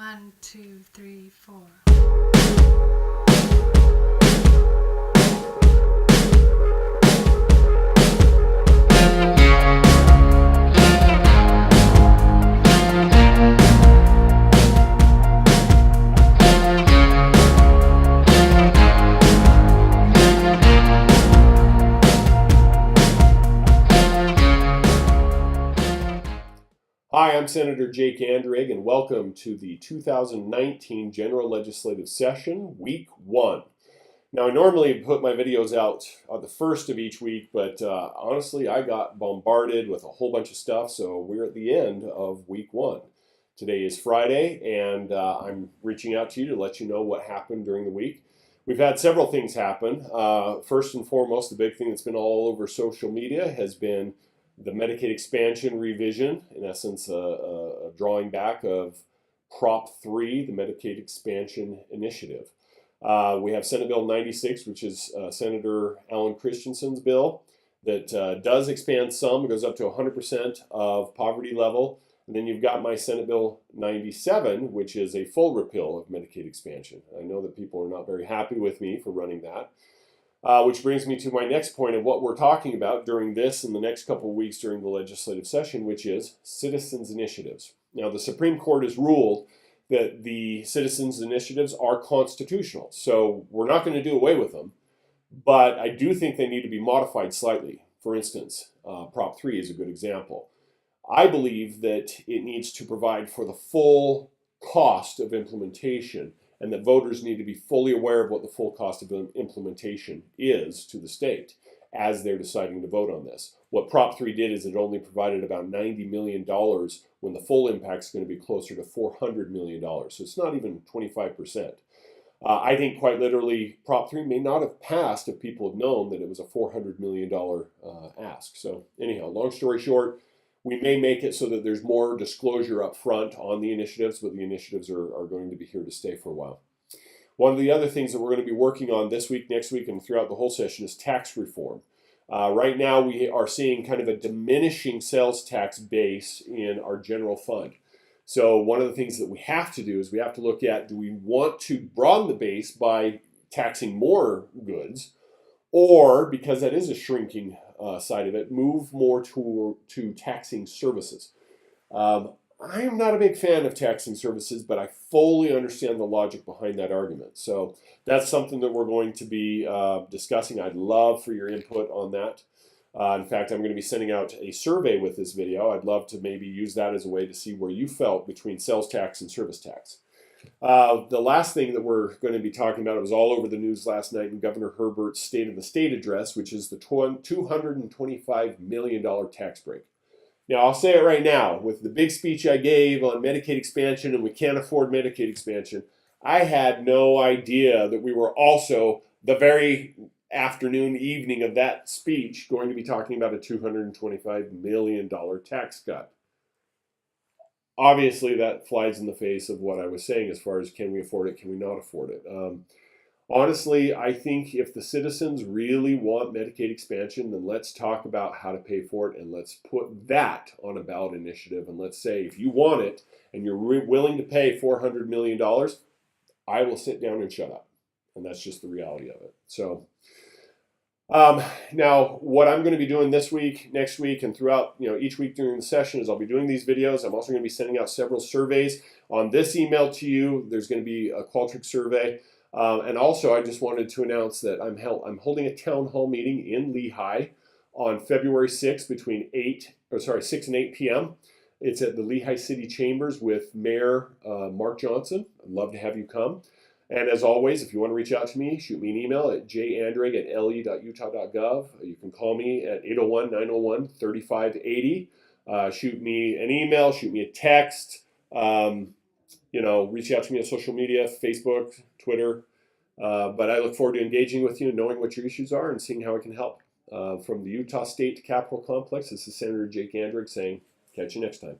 1, 2, 3, 4. Hi, I'm Senator Jake Anderegg, and welcome to the 2019 General Legislative Session, Week 1. Now, I normally put my videos out on the first of each week, but honestly, I got bombarded with a whole bunch of stuff, so we're at the end of Week 1. Today is Friday, and I'm reaching out to you to let you know what happened during the week. We've had several things happen. First and foremost, the big thing that's been all over social media has been the Medicaid expansion revision, in essence, a drawing back of Prop 3, the Medicaid expansion initiative. We have Senate Bill 96, which is Senator Alan Christensen's bill that does expand some. It goes up to 100% of poverty level. And then you've got my Senate Bill 97, which is a full repeal of Medicaid expansion. I know that people are not very happy with me for running that. Which brings me to my next point of what we're talking about during this and the next couple of weeks during the legislative session, which is citizens' initiatives. Now, the Supreme Court has ruled that the citizens' initiatives are constitutional, so we're not going to do away with them, but I do think they need to be modified slightly. For instance, Prop 3 is a good example. I believe that it needs to provide for the full cost of implementation, and that voters need to be fully aware of what the full cost of implementation is to the state as they're deciding to vote on this. What Prop 3 did is it only provided about $90 million when the full impact is going to be closer to $400 million. So it's not even 25%. I think quite literally Prop 3 may not have passed if people had known that it was a $400 million ask. So anyhow, long story short, we may make it so that there's more disclosure up front on the initiatives, but the initiatives are going to be here to stay for a while. One of the other things that we're going to be working on this week, next week, and throughout the whole session is tax reform. Right now, we are seeing kind of a diminishing sales tax base in our general fund. So one of the things that we have to do is we have to look at, do we want to broaden the base by taxing more goods, or, because that is a shrinking side of it, move more to taxing services. I am not a big fan of taxing services, but I fully understand the logic behind that argument. So that's something that we're going to be discussing. I'd love for your input on that. In fact, I'm going to be sending out a survey with this video. I'd love to maybe use that as a way to see where you felt between sales tax and service tax. The last thing that we're going to be talking about, it was all over the news last night in Governor Herbert's State of the State address, which is the $225 million tax break. Now, I'll say it right now, with the big speech I gave on Medicaid expansion and we can't afford Medicaid expansion, I had no idea that we were also, the very evening of that speech, going to be talking about a $225 million tax cut. Obviously, that flies in the face of what I was saying as far as can we afford it, can we not afford it. Honestly, I think if the citizens really want Medicaid expansion, then let's talk about how to pay for it, and let's put that on a ballot initiative. And let's say if you want it and you're willing to pay $400 million, I will sit down and shut up. And that's just the reality of it. So now, what I'm going to be doing this week, next week, and throughout each week during the session is I'll be doing these videos. I'm also going to be sending out several surveys. On this email to you, there's going to be a Qualtrics survey. And also, I just wanted to announce that I'm holding a town hall meeting in Lehigh on February 6th between 6 and 8 p.m. It's at the Lehigh City Chambers with Mayor Mark Johnson. I'd love to have you come. And as always, if you want to reach out to me, shoot me an email at jandereg@le.utah.gov. You can call me at 801-901-3580. Shoot me an email, shoot me a text. Reach out to me on social media, Facebook, Twitter. But I look forward to engaging with you and knowing what your issues are and seeing how I can help. From the Utah State Capitol Complex, this is Senator Jake Anderegg saying, catch you next time.